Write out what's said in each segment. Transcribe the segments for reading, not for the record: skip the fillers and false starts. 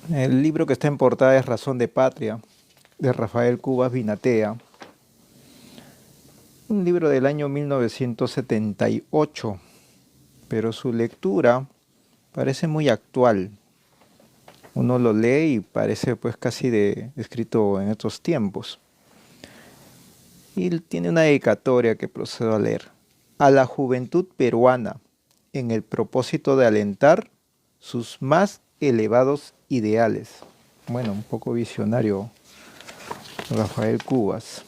El libro que está en portada es Razón de Patria, de Rafael Cubas Vinatea, un libro del año 1978, pero su lectura parece muy actual. Uno lo lee y parece pues casi escrito en estos tiempos. Y él tiene una dedicatoria que procedo a leer. A la juventud peruana, en el propósito de alentar sus más elevados ideales. Bueno, un poco visionario Rafael Cubas.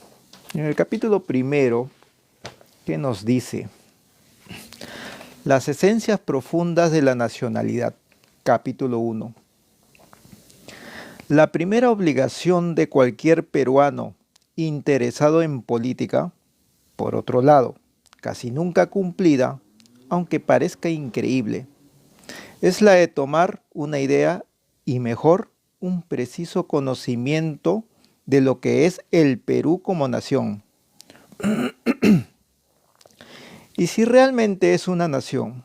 En el capítulo primero, ¿qué nos dice? Las esencias profundas de la nacionalidad. Capítulo 1. La primera obligación de cualquier peruano interesado en política, por otro lado, casi nunca cumplida, aunque parezca increíble, es la de tomar una idea y mejor un preciso conocimiento de lo que es el Perú como nación. Y si realmente es una nación,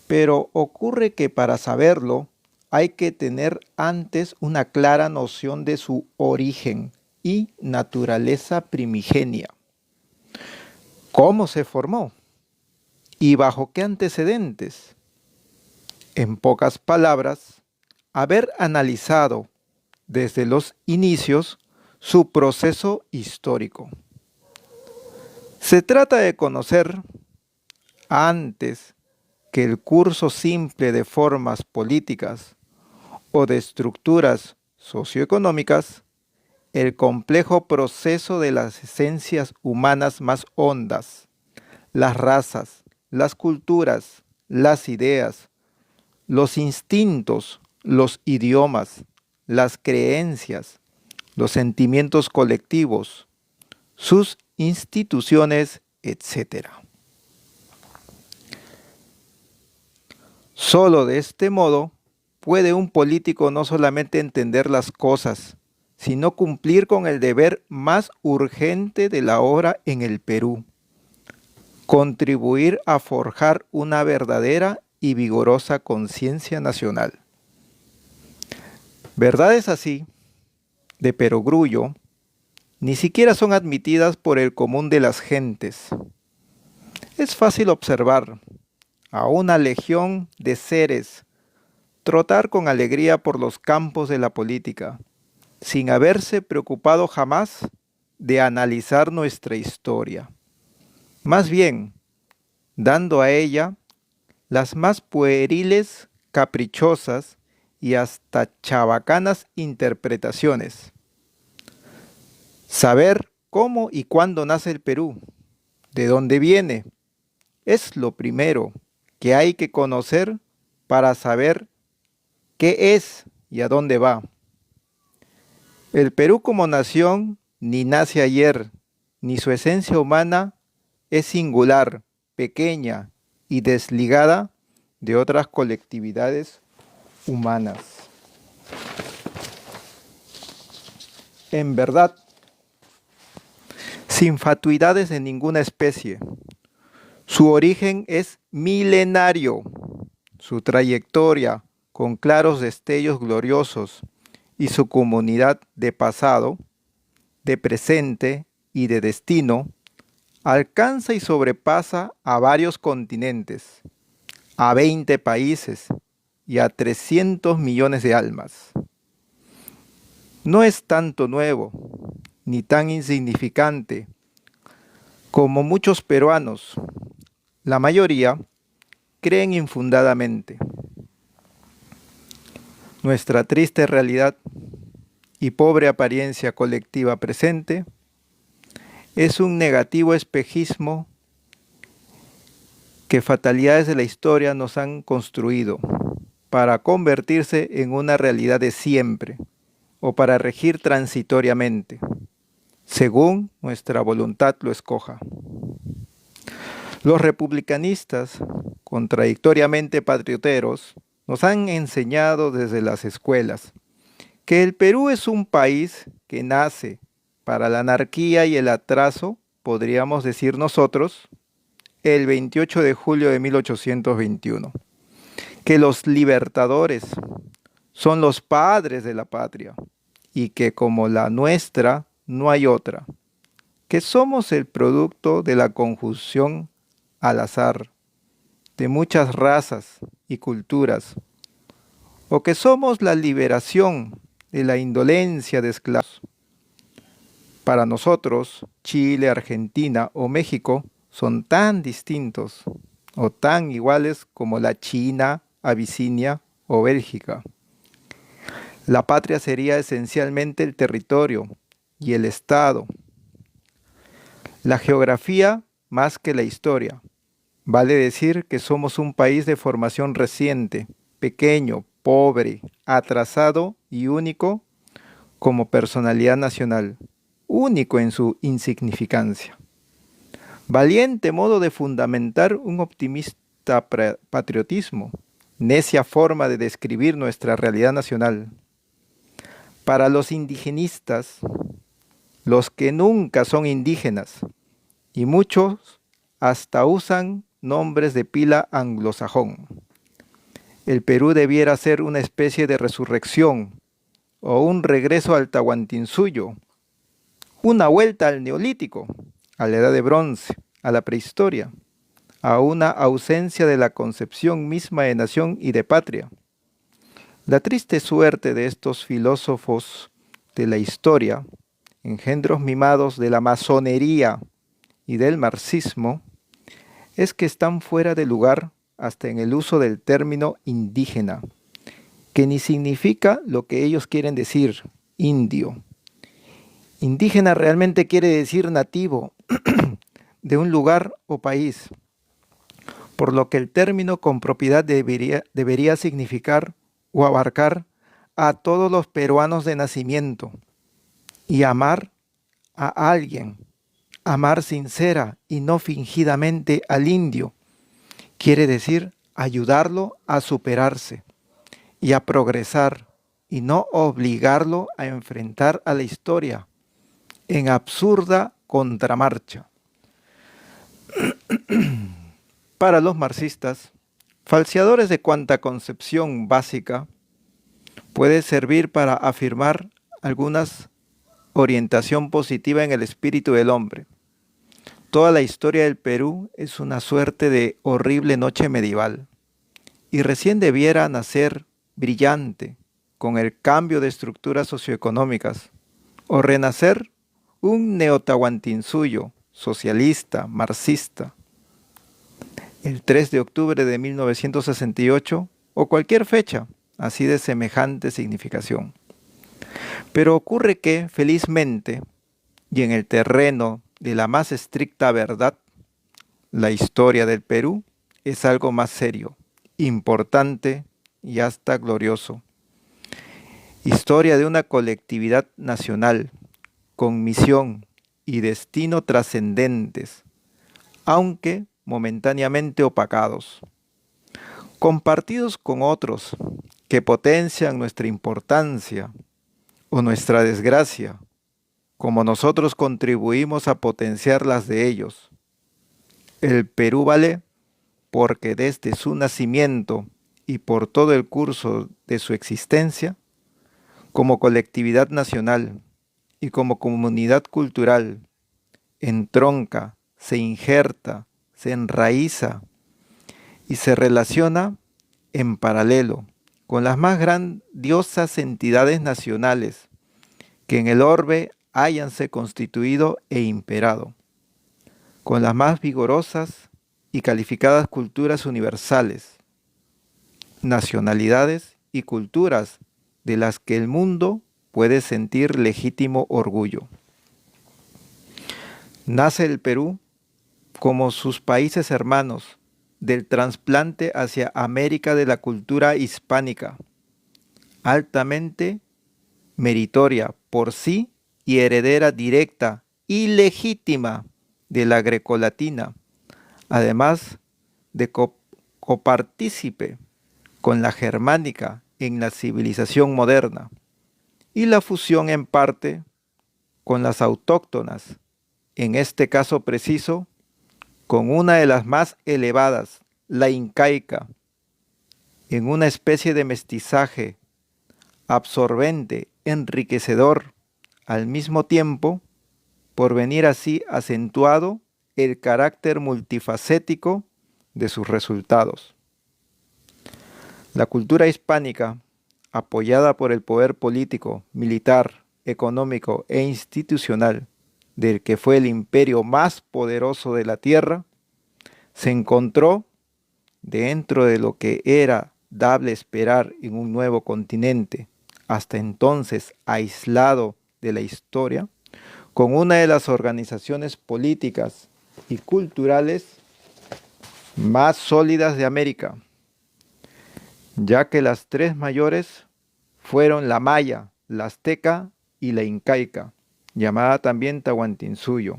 pero ocurre que para saberlo hay que tener antes una clara noción de su origen y naturaleza primigenia. ¿Cómo se formó? ¿Y bajo qué antecedentes? En pocas palabras, haber analizado desde los inicios su proceso histórico. Se trata de conocer, antes que el curso simple de formas políticas o de estructuras socioeconómicas, el complejo proceso de las esencias humanas más hondas, las razas, las culturas, las ideas, los instintos, los idiomas, las creencias, los sentimientos colectivos, sus instituciones, etc. Solo de este modo puede un político no solamente entender las cosas, sino cumplir con el deber más urgente de la obra en el Perú: contribuir a forjar una verdadera y vigorosa conciencia nacional. Verdades así, de perogrullo, ni siquiera son admitidas por el común de las gentes. Es fácil observar a una legión de seres trotar con alegría por los campos de la política, sin haberse preocupado jamás de analizar nuestra historia. Más bien, dando a ella las más pueriles, caprichosas y hasta chabacanas interpretaciones. Saber cómo y cuándo nace el Perú, de dónde viene, es lo primero que hay que conocer para saber qué es y a dónde va. El Perú como nación ni nace ayer, ni su esencia humana es singular, pequeña y desligada de otras colectividades humanas. En verdad, sin fatuidades de ninguna especie, su origen es milenario, su trayectoria con claros destellos gloriosos y su comunidad de pasado, de presente y de destino alcanza y sobrepasa a varios continentes, a 20 países y a 300 millones de almas. No es tanto nuevo, ni tan insignificante como muchos peruanos, la mayoría, creen infundadamente. Nuestra triste realidad y pobre apariencia colectiva presente es un negativo espejismo que fatalidades de la historia nos han construido para convertirse en una realidad de siempre o para regir transitoriamente, según nuestra voluntad lo escoja. Los republicanistas, contradictoriamente patrioteros, nos han enseñado desde las escuelas que el Perú es un país que nace para la anarquía y el atraso, podríamos decir nosotros, el 28 de julio de 1821, que los libertadores, son los padres de la patria y que como la nuestra no hay otra, que somos el producto de la conjunción al azar de muchas razas y culturas, o que somos la liberación de la indolencia de esclavos. Para nosotros, Chile, Argentina o México son tan distintos o tan iguales como la China, Abisinia o Bélgica. La patria sería esencialmente el territorio y el Estado. La geografía más que la historia. Vale decir que somos un país de formación reciente, pequeño, pobre, atrasado y único como personalidad nacional, único en su insignificancia. Valiente modo de fundamentar un optimista patriotismo, necia forma de describir nuestra realidad nacional. Para los indigenistas, los que nunca son indígenas, y muchos hasta usan nombres de pila anglosajón. El Perú debiera ser una especie de resurrección o un regreso al Tahuantinsuyo, una vuelta al Neolítico, a la Edad de Bronce, a la prehistoria, a una ausencia de la concepción misma de nación y de patria. La triste suerte de estos filósofos de la historia, engendros mimados de la masonería y del marxismo, es que están fuera de lugar hasta en el uso del término indígena, que ni significa lo que ellos quieren decir, indio. Indígena realmente quiere decir nativo de un lugar o país, por lo que el término con propiedad debería significar o abarcar a todos los peruanos de nacimiento y amar a alguien, amar sincera y no fingidamente al indio, quiere decir ayudarlo a superarse y a progresar y no obligarlo a enfrentar a la historia en absurda contramarcha. Para los marxistas, falseadores de cuanta concepción básica, puede servir para afirmar algunas orientación positiva en el espíritu del hombre. Toda la historia del Perú es una suerte de horrible noche medieval y recién debiera nacer brillante con el cambio de estructuras socioeconómicas o renacer un neotahuantinsuyo socialista, marxista, el 3 de octubre de 1968 o cualquier fecha así de semejante significación. Pero ocurre que, felizmente, y en el terreno de la más estricta verdad, la historia del Perú es algo más serio, importante y hasta glorioso. Historia de una colectividad nacional con misión y destino trascendentes, aunque momentáneamente opacados, compartidos con otros que potencian nuestra importancia o nuestra desgracia, como nosotros contribuimos a potenciar las de ellos. El Perú vale porque desde su nacimiento y por todo el curso de su existencia, como colectividad nacional y como comunidad cultural, entronca, se injerta, se enraiza y se relaciona en paralelo con las más grandiosas entidades nacionales que en el orbe háyanse constituido e imperado, con las más vigorosas y calificadas culturas universales, nacionalidades y culturas de las que el mundo puede sentir legítimo orgullo. Nace el Perú como sus países hermanos del trasplante hacia América de la cultura hispánica, altamente meritoria por sí y heredera directa y legítima de la grecolatina, además de copartícipe con la germánica en la civilización moderna y la fusión en parte con las autóctonas, en este caso preciso, con una de las más elevadas, la incaica, en una especie de mestizaje absorbente, enriquecedor, al mismo tiempo, por venir así acentuado el carácter multifacético de sus resultados. La cultura hispánica, apoyada por el poder político, militar, económico e institucional del que fue el imperio más poderoso de la tierra, se encontró dentro de lo que era dable esperar en un nuevo continente, hasta entonces aislado de la historia, con una de las organizaciones políticas y culturales más sólidas de América, ya que las tres mayores fueron la maya, la azteca y la incaica, llamada también Tahuantinsuyo,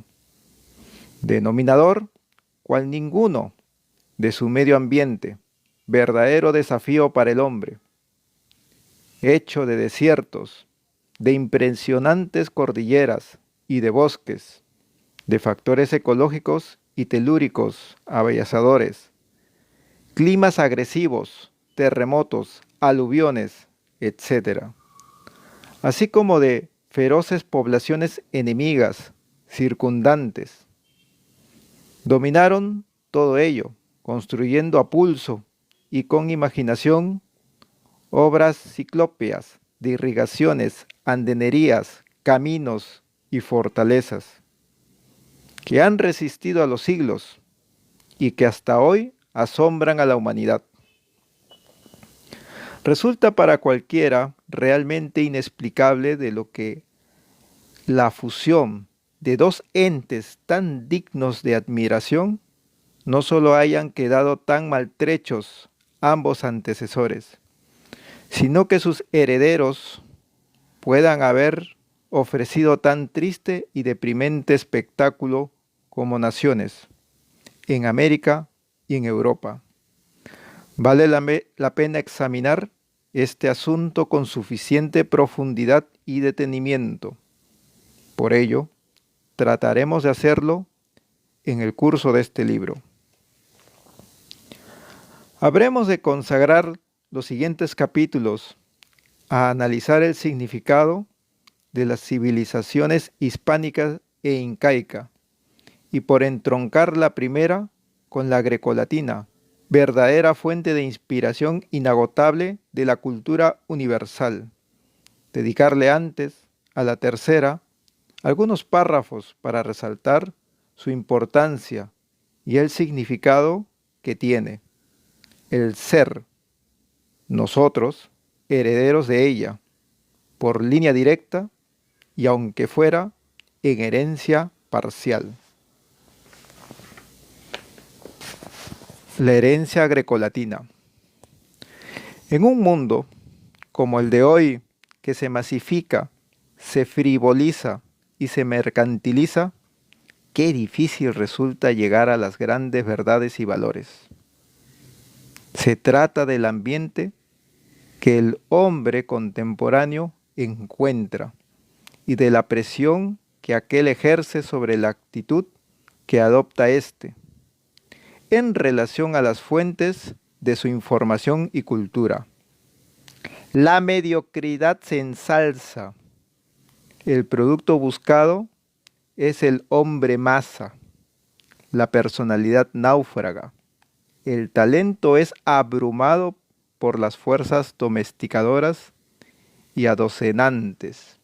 denominador cual ninguno de su medio ambiente, verdadero desafío para el hombre, hecho de desiertos, de impresionantes cordilleras y de bosques, de factores ecológicos y telúricos avellanzadores, climas agresivos, terremotos, aluviones, etc., así como de feroces poblaciones enemigas circundantes. Dominaron todo ello, construyendo a pulso y con imaginación obras ciclópeas de irrigaciones, andenerías, caminos y fortalezas, que han resistido a los siglos y que hasta hoy asombran a la humanidad. Resulta para cualquiera realmente inexplicable de lo que la fusión de dos entes tan dignos de admiración no solo hayan quedado tan maltrechos ambos antecesores, sino que sus herederos puedan haber ofrecido tan triste y deprimente espectáculo como naciones, en América y en Europa. Vale la pena examinar este asunto con suficiente profundidad y detenimiento. Por ello, trataremos de hacerlo en el curso de este libro. Habremos de consagrar los siguientes capítulos a analizar el significado de las civilizaciones hispánica e incaica, y por entroncar la primera con la grecolatina, verdadera fuente de inspiración inagotable de la cultura universal. Dedicarle antes, a la tercera, algunos párrafos para resaltar su importancia y el significado que tiene. El ser, nosotros, herederos de ella, por línea directa y aunque fuera en herencia parcial. La herencia grecolatina. En un mundo como el de hoy, que se masifica, se frivoliza y se mercantiliza, qué difícil resulta llegar a las grandes verdades y valores. Se trata del ambiente que el hombre contemporáneo encuentra y de la presión que aquel ejerce sobre la actitud que adopta éste en relación a las fuentes de su información y cultura. La mediocridad se ensalza. El producto buscado es el hombre masa, la personalidad náufraga. El talento es abrumado por las fuerzas domesticadoras y adocenantes.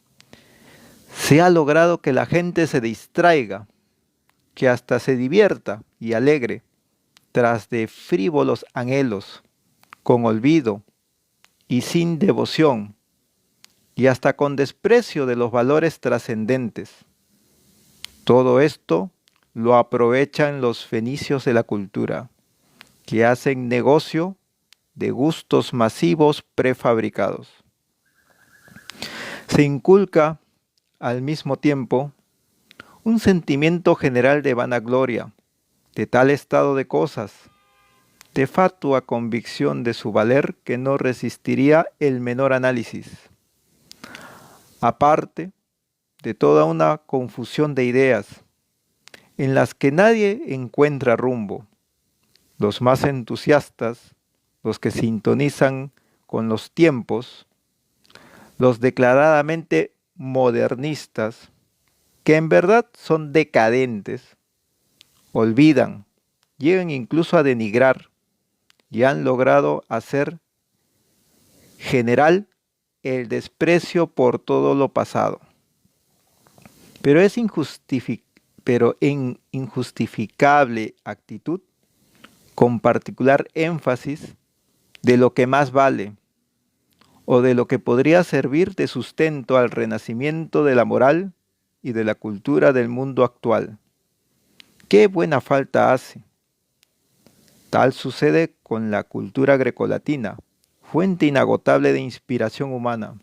Se ha logrado que la gente se distraiga, que hasta se divierta y alegre tras de frívolos anhelos, con olvido y sin devoción, y hasta con desprecio de los valores trascendentes. Todo esto lo aprovechan los fenicios de la cultura, que hacen negocio de gustos masivos prefabricados. Se inculca, al mismo tiempo, un sentimiento general de vanagloria, de tal estado de cosas, de fatua convicción de su valer que no resistiría el menor análisis. Aparte de toda una confusión de ideas, en las que nadie encuentra rumbo. Los más entusiastas, los que sintonizan con los tiempos, Los declaradamente modernistas, que en verdad son decadentes, olvidan, llegan incluso a denigrar y han logrado hacer general el desprecio por todo lo pasado. Pero en injustificable actitud, con particular énfasis de lo que más vale, o de lo que podría servir de sustento al renacimiento de la moral y de la cultura del mundo actual. ¡Qué buena falta hace! Tal sucede con la cultura grecolatina, fuente inagotable de inspiración humana.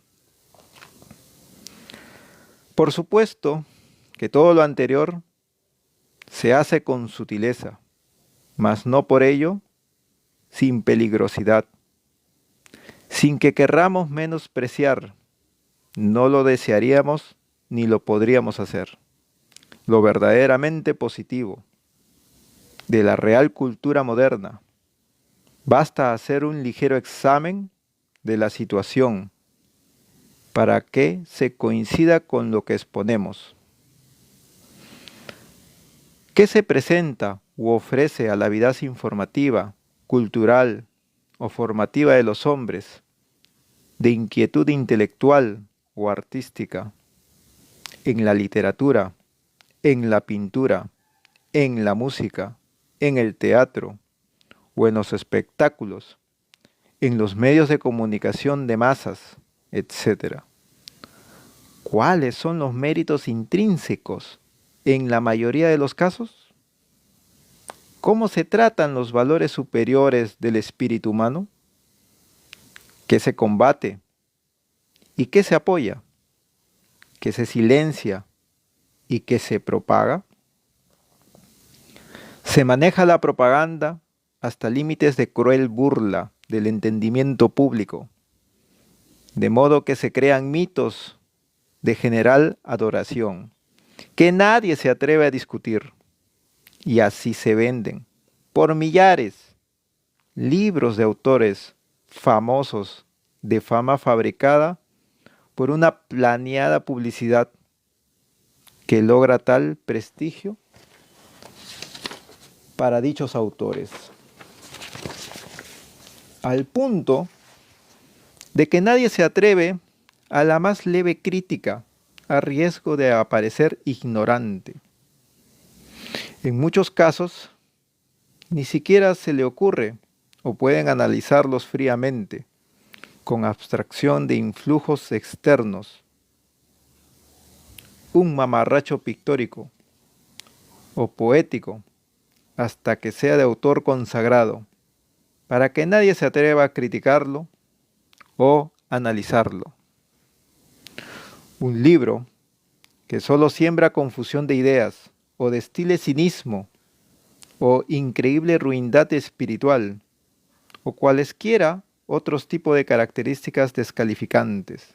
Por supuesto que todo lo anterior se hace con sutileza, mas no por ello sin peligrosidad, sin que querramos menospreciar, no lo desearíamos ni lo podríamos hacer. Lo verdaderamente positivo de la real cultura moderna. Basta hacer un ligero examen de la situación para que se coincida con lo que exponemos. ¿Qué se presenta u ofrece a la vida informativa, cultural o formativa de los hombres, de inquietud intelectual o artística, en la literatura, en la pintura, en la música, en el teatro o en los espectáculos, en los medios de comunicación de masas, etc.? ¿Cuáles son los méritos intrínsecos en la mayoría de los casos? ¿Cómo se tratan los valores superiores del espíritu humano? ¿Qué se combate? ¿Y qué se apoya? ¿Qué se silencia? ¿Y qué se propaga? Se maneja la propaganda hasta límites de cruel burla del entendimiento público, de modo que se crean mitos de general adoración, que nadie se atreve a discutir, y así se venden, por millares, libros de autores famosos de fama fabricada por una planeada publicidad que logra tal prestigio para dichos autores, al punto de que nadie se atreve a la más leve crítica, a riesgo de aparecer ignorante. En muchos casos, ni siquiera se le ocurre o pueden analizarlos fríamente, con abstracción de influjos externos, un mamarracho pictórico o poético, hasta que sea de autor consagrado, para que nadie se atreva a criticarlo o analizarlo. Un libro que solo siembra confusión de ideas o destile cinismo o increíble ruindad espiritual o cualesquiera otros tipos de características descalificantes,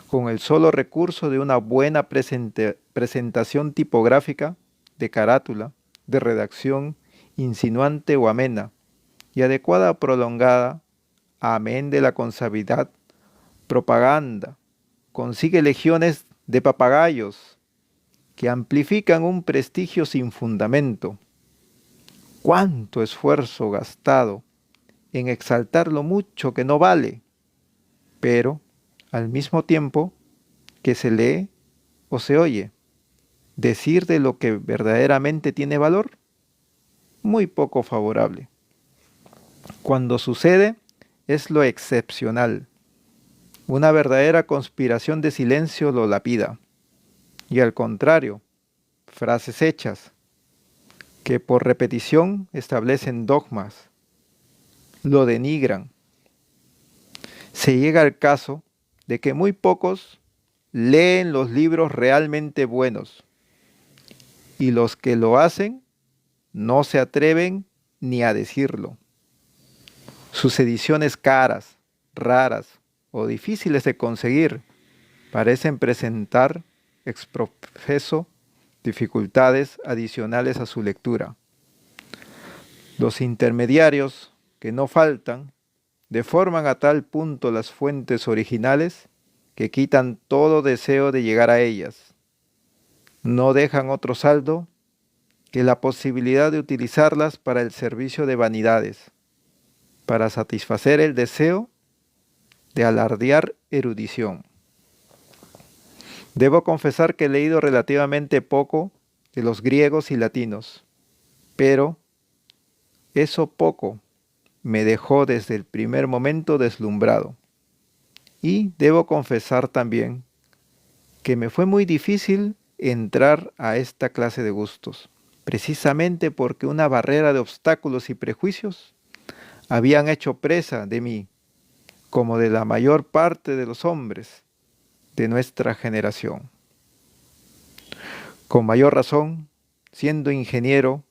con el solo recurso de una buena presentación tipográfica, de carátula, de redacción insinuante o amena, y adecuada o prolongada, amén de la consavidad, propaganda, consigue legiones de papagayos que amplifican un prestigio sin fundamento. ¡Cuánto esfuerzo gastado en exaltar lo mucho que no vale, pero al mismo tiempo que se lee o se oye, decir de lo que verdaderamente tiene valor? Muy poco favorable. Cuando sucede, es lo excepcional. Una verdadera conspiración de silencio lo lapida. Y al contrario, frases hechas, que por repetición establecen dogmas, lo denigran. Se llega al caso de que muy pocos leen los libros realmente buenos, y los que lo hacen no se atreven ni a decirlo. Sus ediciones caras, raras o difíciles de conseguir parecen presentar exprofeso dificultades adicionales a su lectura. Los intermediarios, que no faltan, deforman a tal punto las fuentes originales que quitan todo deseo de llegar a ellas. No dejan otro saldo que la posibilidad de utilizarlas para el servicio de vanidades, para satisfacer el deseo de alardear erudición. Debo confesar que he leído relativamente poco de los griegos y latinos, pero eso poco me dejó desde el primer momento deslumbrado. Y debo confesar también que me fue muy difícil entrar a esta clase de gustos, precisamente porque una barrera de obstáculos y prejuicios habían hecho presa de mí, como de la mayor parte de los hombres de nuestra generación. Con mayor razón, siendo ingeniero,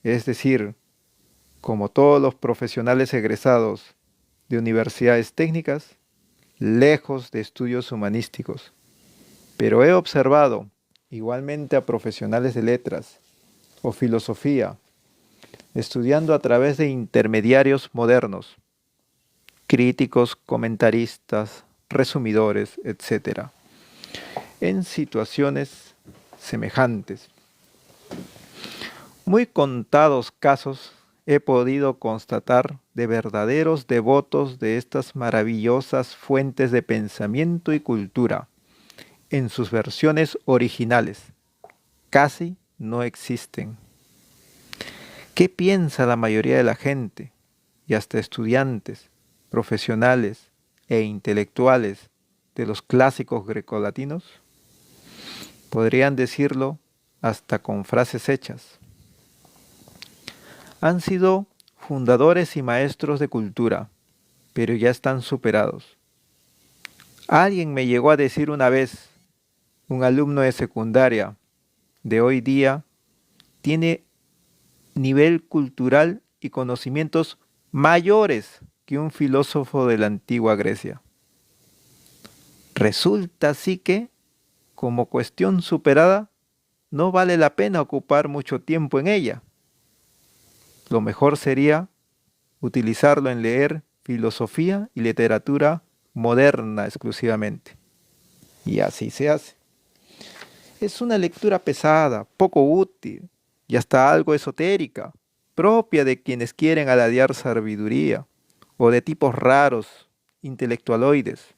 es decir, como todos los profesionales egresados de universidades técnicas, lejos de estudios humanísticos, pero he observado igualmente a profesionales de letras o filosofía, estudiando a través de intermediarios modernos, críticos, comentaristas, resumidores, etc., en situaciones semejantes. Muy contados casos he podido constatar de verdaderos devotos de estas maravillosas fuentes de pensamiento y cultura. En sus versiones originales casi no existen. ¿Qué piensa la mayoría de la gente, y hasta estudiantes, profesionales e intelectuales de los clásicos grecolatinos? Podrían decirlo hasta con frases hechas. Han sido fundadores y maestros de cultura, pero ya están superados. Alguien me llegó a decir una vez, un alumno de secundaria de hoy día tiene nivel cultural y conocimientos mayores que un filósofo de la antigua Grecia. Resulta así que, como cuestión superada, no vale la pena ocupar mucho tiempo en ella. Lo mejor sería utilizarlo en leer filosofía y literatura moderna exclusivamente. Y así se hace. Es una lectura pesada, poco útil y hasta algo esotérica, propia de quienes quieren alardear sabiduría o de tipos raros, intelectualoides.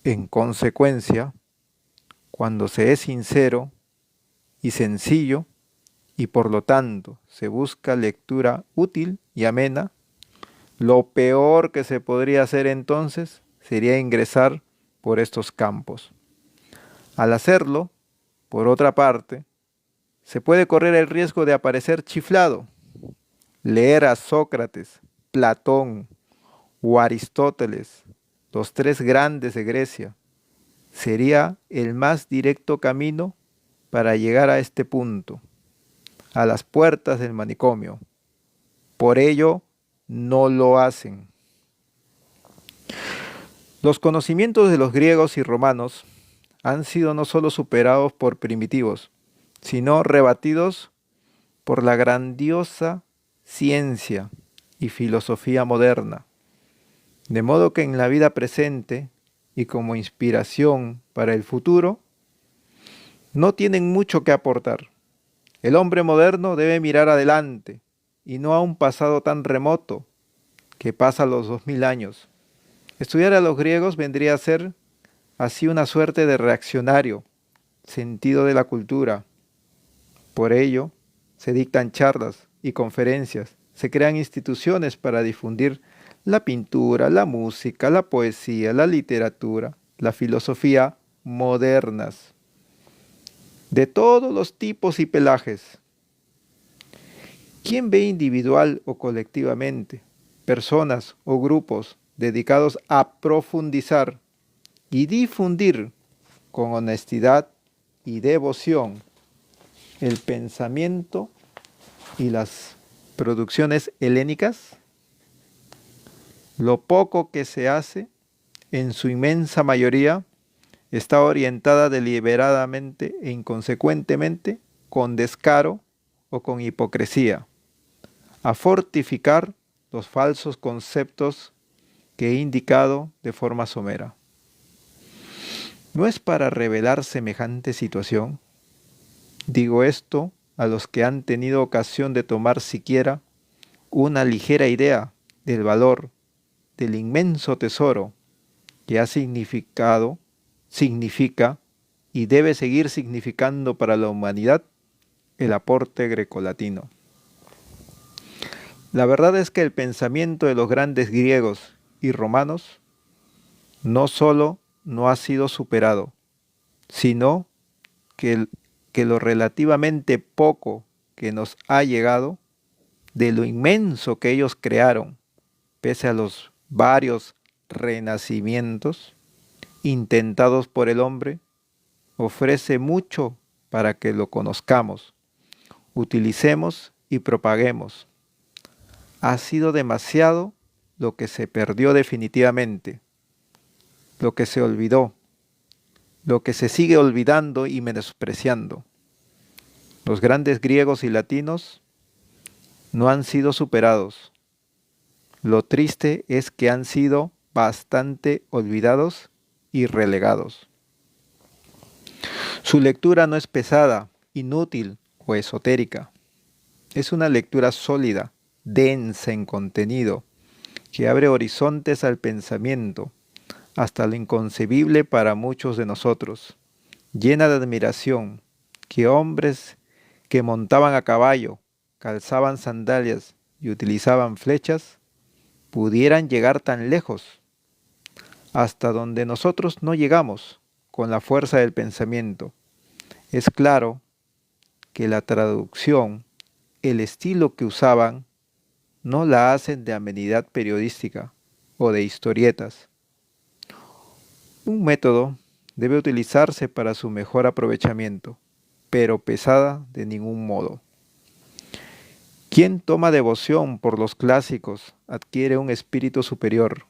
En consecuencia, cuando se es sincero y sencillo, y por lo tanto se busca lectura útil y amena, lo peor que se podría hacer entonces sería ingresar por estos campos. Al hacerlo, por otra parte, se puede correr el riesgo de aparecer chiflado. Leer a Sócrates, Platón o Aristóteles, los tres grandes de Grecia, sería el más directo camino para llegar a este punto, a las puertas del manicomio. Por ello, no lo hacen. Los conocimientos de los griegos y romanos han sido no solo superados por primitivos, sino rebatidos por la grandiosa ciencia y filosofía moderna. De modo que en la vida presente y como inspiración para el futuro, no tienen mucho que aportar. El hombre moderno debe mirar adelante y no a un pasado tan remoto que pasa los 2000 años. Estudiar a los griegos vendría a ser así una suerte de reaccionario, sentido de la cultura. Por ello, se dictan charlas y conferencias, se crean instituciones para difundir la pintura, la música, la poesía, la literatura, la filosofía modernas, de todos los tipos y pelajes. ¿Quién ve individual o colectivamente personas o grupos dedicados a profundizar y difundir con honestidad y devoción el pensamiento y las producciones helénicas? Lo poco que se hace, en su inmensa mayoría, está orientada deliberadamente e inconsecuentemente, con descaro o con hipocresía, a fortificar los falsos conceptos que he indicado de forma somera. ¿No es para revelar semejante situación? Digo esto a los que han tenido ocasión de tomar siquiera una ligera idea del valor del inmenso tesoro que ha significado, significa y debe seguir significando para la humanidad el aporte grecolatino. La verdad es que el pensamiento de los grandes griegos y romanos no solo no ha sido superado, sino que lo relativamente poco que nos ha llegado, de lo inmenso que ellos crearon, pese a los varios renacimientos intentados por el hombre, ofrece mucho para que lo conozcamos, utilicemos y propaguemos. Ha sido demasiado lo que se perdió definitivamente, lo que se olvidó, lo que se sigue olvidando y menospreciando. Los grandes griegos y latinos no han sido superados. Lo triste es que han sido bastante olvidados y relegados. Su lectura no es pesada, inútil o esotérica. Es una lectura sólida, densa en contenido, que abre horizontes al pensamiento, hasta lo inconcebible para muchos de nosotros, llena de admiración, que hombres que montaban a caballo, calzaban sandalias y utilizaban flechas, pudieran llegar tan lejos, hasta donde nosotros no llegamos con la fuerza del pensamiento. Es claro que la traducción, el estilo que usaban, no la hacen de amenidad periodística o de historietas. Un método debe utilizarse para su mejor aprovechamiento, pero pesada de ningún modo. Quien toma devoción por los clásicos adquiere un espíritu superior.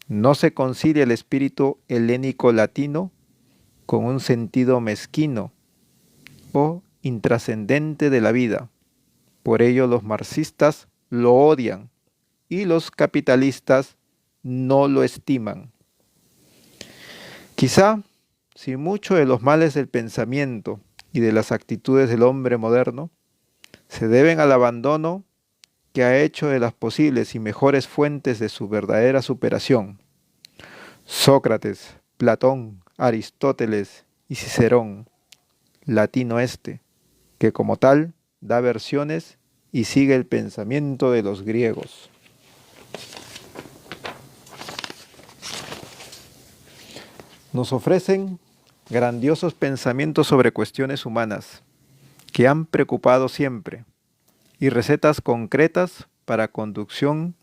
No se concilia el espíritu helénico latino con un sentido mezquino o intrascendente de la vida. Por ello los marxistas lo odian y los capitalistas no lo estiman. Quizá, si mucho de los males del pensamiento y de las actitudes del hombre moderno se deben al abandono que ha hecho de las posibles y mejores fuentes de su verdadera superación. Sócrates, Platón, Aristóteles y Cicerón, latino este, que como tal da versiones y sigue el pensamiento de los griegos. Nos ofrecen grandiosos pensamientos sobre cuestiones humanas que han preocupado siempre y recetas concretas para conducción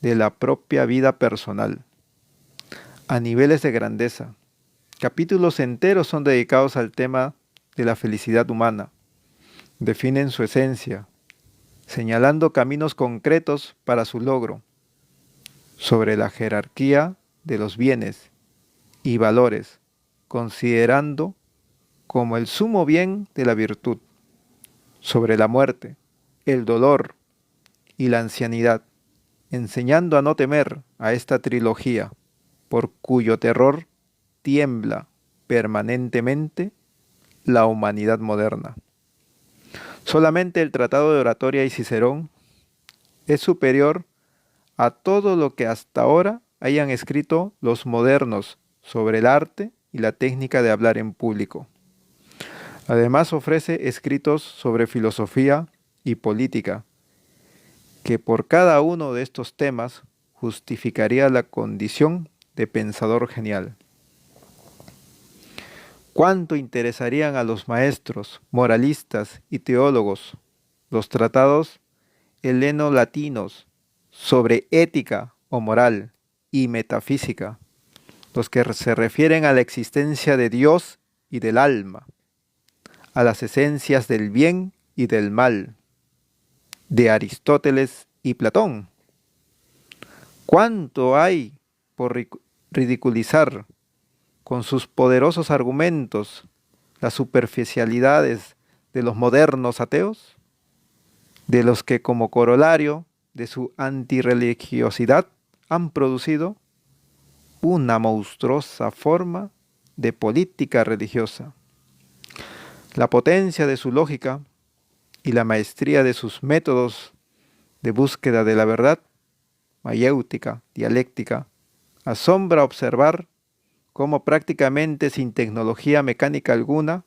de la propia vida personal a niveles de grandeza. Capítulos enteros son dedicados al tema de la felicidad humana. Definen su esencia, señalando caminos concretos para su logro, sobre la jerarquía de los bienes y valores, considerando como el sumo bien de la virtud, sobre la muerte, el dolor y la ancianidad, enseñando a no temer a esta trilogía, por cuyo terror tiembla permanentemente la humanidad moderna. Solamente el Tratado de Oratoria y Cicerón es superior a todo lo que hasta ahora hayan escrito los modernos sobre el arte y la técnica de hablar en público. Además ofrece escritos sobre filosofía y política, que por cada uno de estos temas justificaría la condición de pensador genial. ¿Cuánto interesarían a los maestros, moralistas y teólogos los tratados heleno-latinos sobre ética o moral y metafísica, los que se refieren a la existencia de Dios y del alma, a las esencias del bien y del mal, de Aristóteles y Platón? ¿Cuánto hay por ridiculizar con sus poderosos argumentos las superficialidades de los modernos ateos, de los que como corolario de su antirreligiosidad han producido una monstruosa forma de política religiosa. La potencia de su lógica y la maestría de sus métodos de búsqueda de la verdad, mayéutica, dialéctica, asombra observar cómo prácticamente sin tecnología mecánica alguna,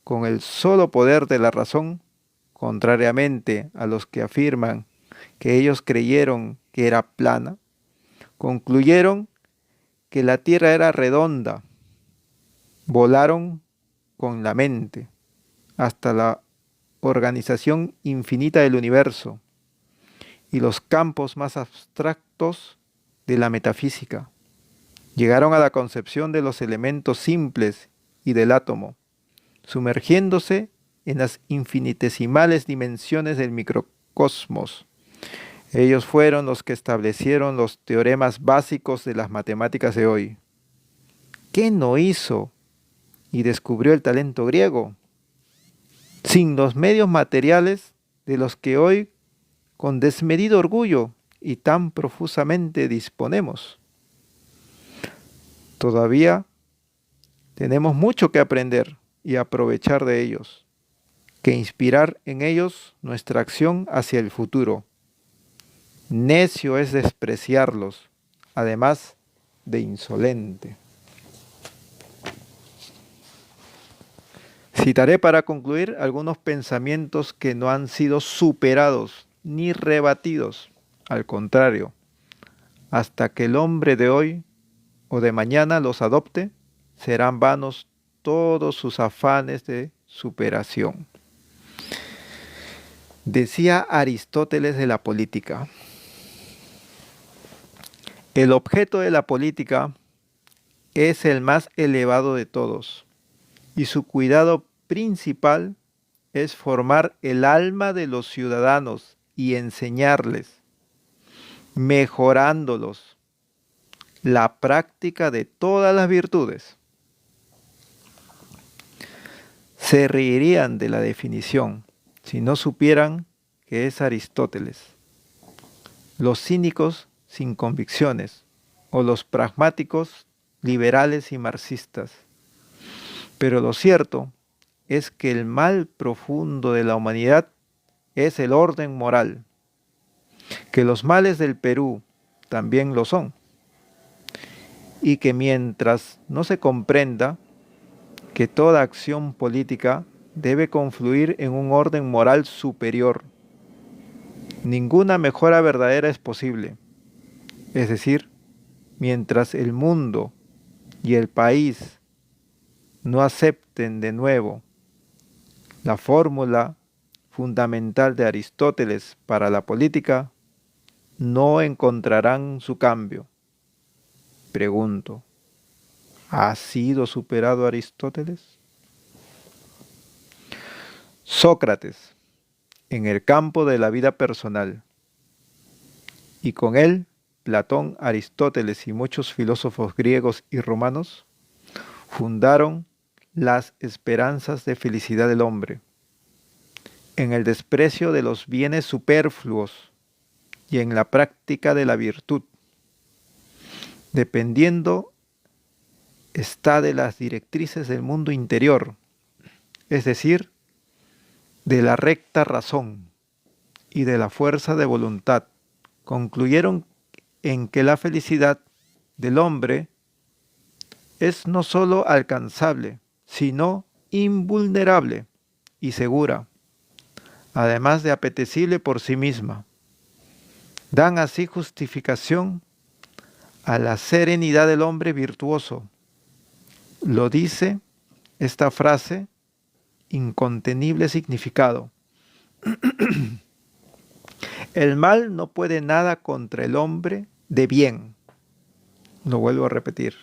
con el solo poder de la razón, contrariamente a los que afirman que ellos creyeron que era plana, concluyeron que la Tierra era redonda, volaron con la mente hasta la organización infinita del universo y los campos más abstractos de la metafísica. Llegaron a la concepción de los elementos simples y del átomo, sumergiéndose en las infinitesimales dimensiones del microcosmos. Ellos fueron los que establecieron los teoremas básicos de las matemáticas de hoy. ¿Qué no hizo y descubrió el talento griego? Sin los medios materiales de los que hoy, con desmedido orgullo y tan profusamente disponemos. Todavía tenemos mucho que aprender y aprovechar de ellos, que inspirar en ellos nuestra acción hacia el futuro. Necio es despreciarlos, además de insolente. Citaré para concluir algunos pensamientos que no han sido superados ni rebatidos, al contrario, hasta que el hombre de hoy o de mañana los adopte, serán vanos todos sus afanes de superación. Decía Aristóteles de la política: el objeto de la política es el más elevado de todos, y su cuidado principal es formar el alma de los ciudadanos y enseñarles, mejorándolos, la práctica de todas las virtudes. Se reirían de la definición si no supieran que es Aristóteles. Los cínicos sin convicciones o los pragmáticos liberales y marxistas. Pero lo cierto es que el mal profundo de la humanidad es el orden moral, que los males del Perú también lo son, y que mientras no se comprenda que toda acción política debe confluir en un orden moral superior, ninguna mejora verdadera es posible. Es decir, mientras el mundo y el país no acepten de nuevo la fórmula fundamental de Aristóteles para la política, no encontrarán su cambio. Pregunto, ¿ha sido superado Aristóteles? Sócrates, en el campo de la vida personal, y con él Platón, Aristóteles y muchos filósofos griegos y romanos, fundaron las esperanzas de felicidad del hombre, en el desprecio de los bienes superfluos y en la práctica de la virtud, dependiendo está de las directrices del mundo interior, es decir, de la recta razón y de la fuerza de voluntad. Concluyeron en que la felicidad del hombre es no sólo alcanzable, sino invulnerable y segura, además de apetecible por sí misma. Dan así justificación a la serenidad del hombre virtuoso. Lo dice esta frase, incontenible significado. El mal no puede nada contra el hombre de bien. Lo vuelvo a repetir.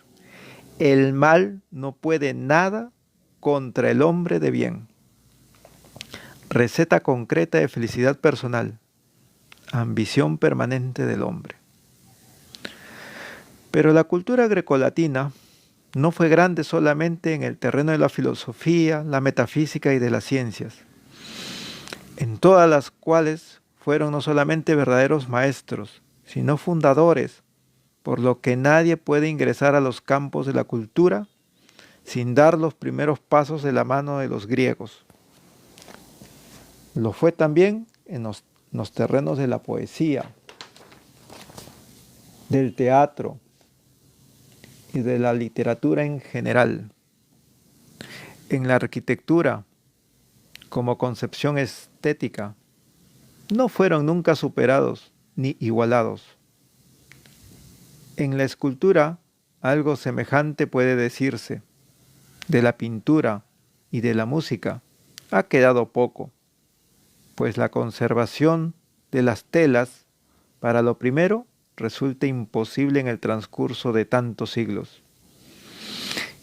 El mal no puede nada contra el hombre de bien. Receta concreta de felicidad personal. Ambición permanente del hombre. Pero la cultura grecolatina no fue grande solamente en el terreno de la filosofía, la metafísica y de las ciencias, en todas las cuales fueron no solamente verdaderos maestros, sino fundadores, por lo que nadie puede ingresar a los campos de la cultura sin dar los primeros pasos de la mano de los griegos. Lo fue también en los terrenos de la poesía, del teatro y de la literatura en general. En la arquitectura, como concepción estética, no fueron nunca superados ni igualados. En la escultura, algo semejante puede decirse. De la pintura y de la música ha quedado poco, pues la conservación de las telas, para lo primero, resulta imposible en el transcurso de tantos siglos.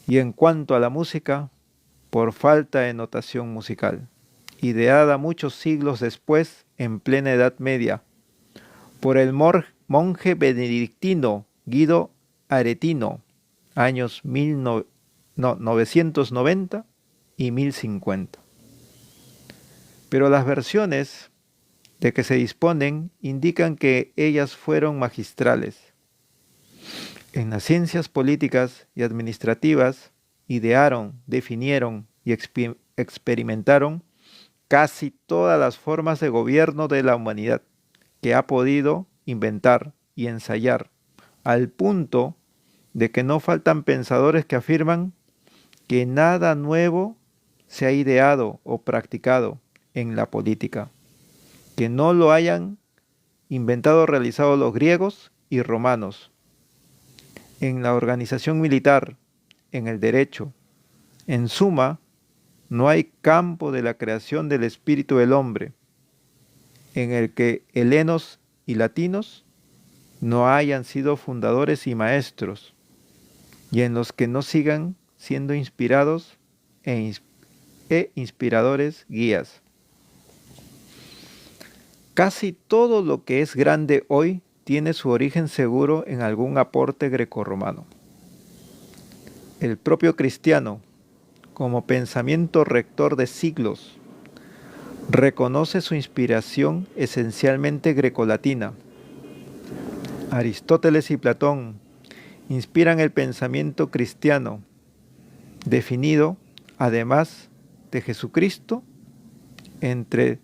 Y en cuanto a la música, por falta de notación musical, ideada muchos siglos después, en plena Edad Media, por el monje benedictino Guido Aretino, años 990 y 1050. Pero las versiones de que se disponen indican que ellas fueron magistrales. En las ciencias políticas y administrativas idearon, definieron y experimentaron casi todas las formas de gobierno de la humanidad que ha podido inventar y ensayar, al punto de que no faltan pensadores que afirman que nada nuevo se ha ideado o practicado en la política, que no lo hayan inventado o realizado los griegos y romanos, en la organización militar, en el derecho. En suma, no hay campo de la creación del espíritu del hombre en el que helenos y latinos no hayan sido fundadores y maestros, y en los que no sigan siendo inspirados e inspiradores guías. Casi todo lo que es grande hoy tiene su origen seguro en algún aporte grecorromano. El propio cristiano, como pensamiento rector de siglos, reconoce su inspiración esencialmente grecolatina. Aristóteles y Platón inspiran el pensamiento cristiano, definido, además de Jesucristo, entre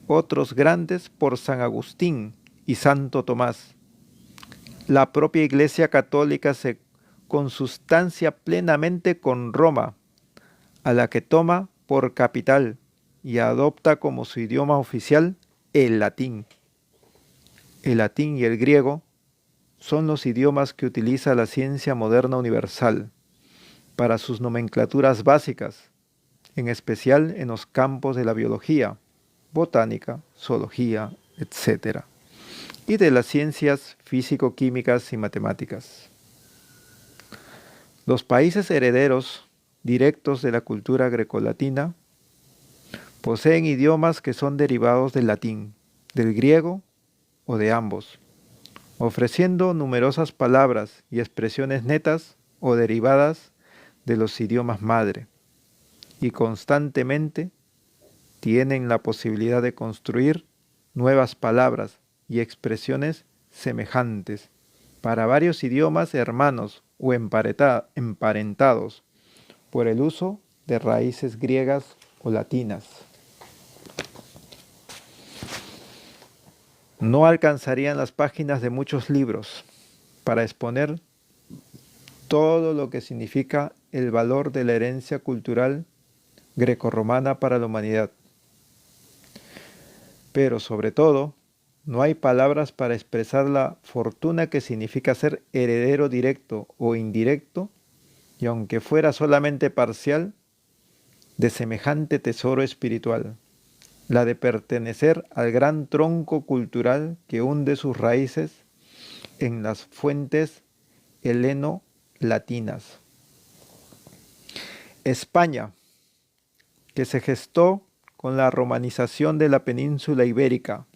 otros grandes, por San Agustín y Santo Tomás. La propia Iglesia Católica se consustancia plenamente con Roma, a la que toma por capital y adopta como su idioma oficial el latín. El latín y el griego son los idiomas que utiliza la ciencia moderna universal para sus nomenclaturas básicas, en especial en los campos de la biología, botánica, zoología, etc., y de las ciencias físico-químicas y matemáticas. Los países herederos directos de la cultura grecolatina poseen idiomas que son derivados del latín, del griego o de ambos, ofreciendo numerosas palabras y expresiones netas o derivadas de los idiomas madre, y constantemente tienen la posibilidad de construir nuevas palabras y expresiones semejantes para varios idiomas hermanos o emparentados por el uso de raíces griegas o latinas. No alcanzarían las páginas de muchos libros para exponer todo lo que significa el valor de la herencia cultural grecorromana para la humanidad. Pero sobre todo, no hay palabras para expresar la fortuna que significa ser heredero directo o indirecto, y aunque fuera solamente parcial, de semejante tesoro espiritual, la de pertenecer al gran tronco cultural que hunde sus raíces en las fuentes heleno-latinas. España, que se gestó con la romanización de la península ibérica,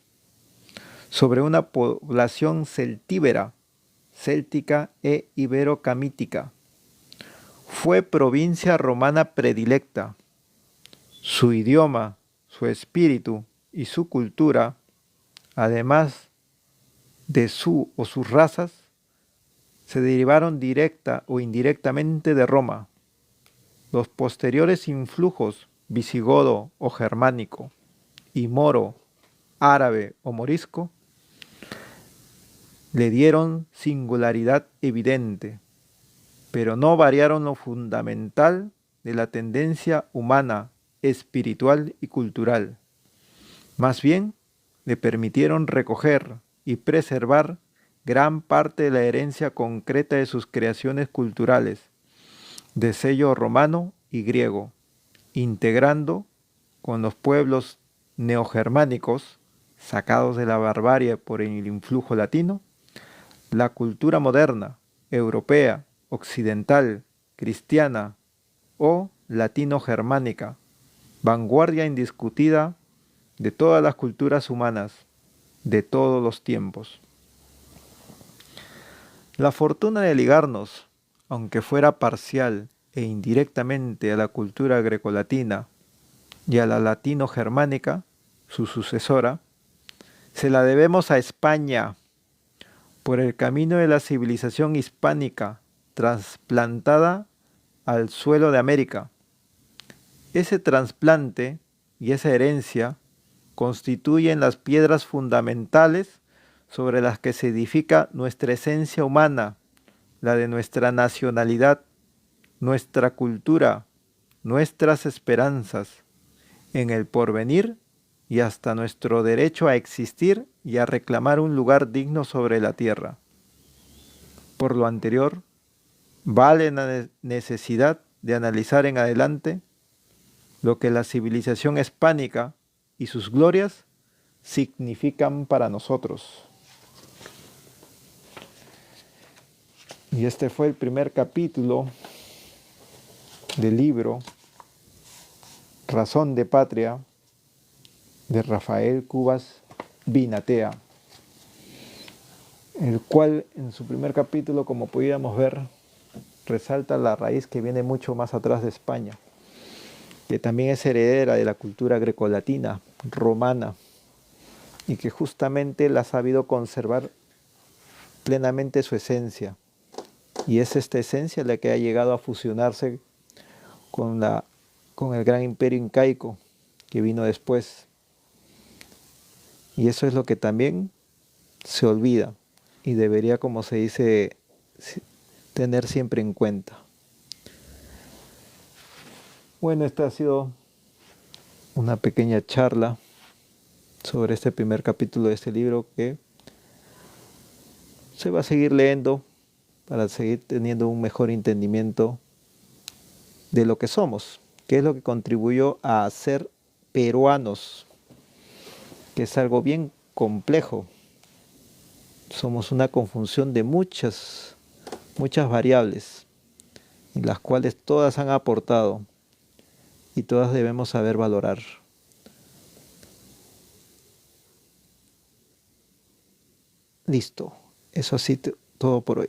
sobre una población celtíbera, céltica e ibero-camítica. Fue provincia romana predilecta. Su idioma, su espíritu y su cultura, además de su o sus razas, se derivaron directa o indirectamente de Roma. los posteriores influjos visigodo o germánico y moro, árabe o morisco le dieron singularidad evidente, pero no variaron lo fundamental de la tendencia humana, espiritual y cultural. Más bien, le permitieron recoger y preservar gran parte de la herencia concreta de sus creaciones culturales, de sello romano y griego, integrando con los pueblos neogermánicos, sacados de la barbarie por el influjo latino, la cultura moderna, europea, occidental, cristiana o latino-germánica, vanguardia indiscutida de todas las culturas humanas, de todos los tiempos. La fortuna de ligarnos, aunque fuera parcial e indirectamente a la cultura grecolatina y a la latino-germánica, su sucesora, se la debemos a España, por el camino de la civilización hispánica trasplantada al suelo de América. Ese trasplante y esa herencia constituyen las piedras fundamentales sobre las que se edifica nuestra esencia humana, la de nuestra nacionalidad, nuestra cultura, nuestras esperanzas en el porvenir y hasta nuestro derecho a existir y a reclamar un lugar digno sobre la tierra. Por lo anterior, vale la necesidad de analizar en adelante lo que la civilización hispánica y sus glorias significan para nosotros. Y este fue el primer capítulo del libro Razón de Patria de Rafael Cubas Binatea, el cual en su primer capítulo, como podíamos ver, resalta la raíz que viene mucho más atrás de España, que también es heredera de la cultura grecolatina, romana, y que justamente la ha sabido conservar plenamente su esencia. Y es esta esencia la que ha llegado a fusionarse con el gran imperio incaico que vino después. Y eso es lo que también se olvida y debería, como se dice, tener siempre en cuenta. Bueno, esta ha sido una pequeña charla sobre este primer capítulo de este libro que se va a seguir leyendo para seguir teniendo un mejor entendimiento de lo que somos, que es lo que contribuyó a ser peruanos, que es algo bien complejo. Somos una conjunción de muchas variables, en las cuales todas han aportado y todas debemos saber valorar. Listo, eso así todo por hoy.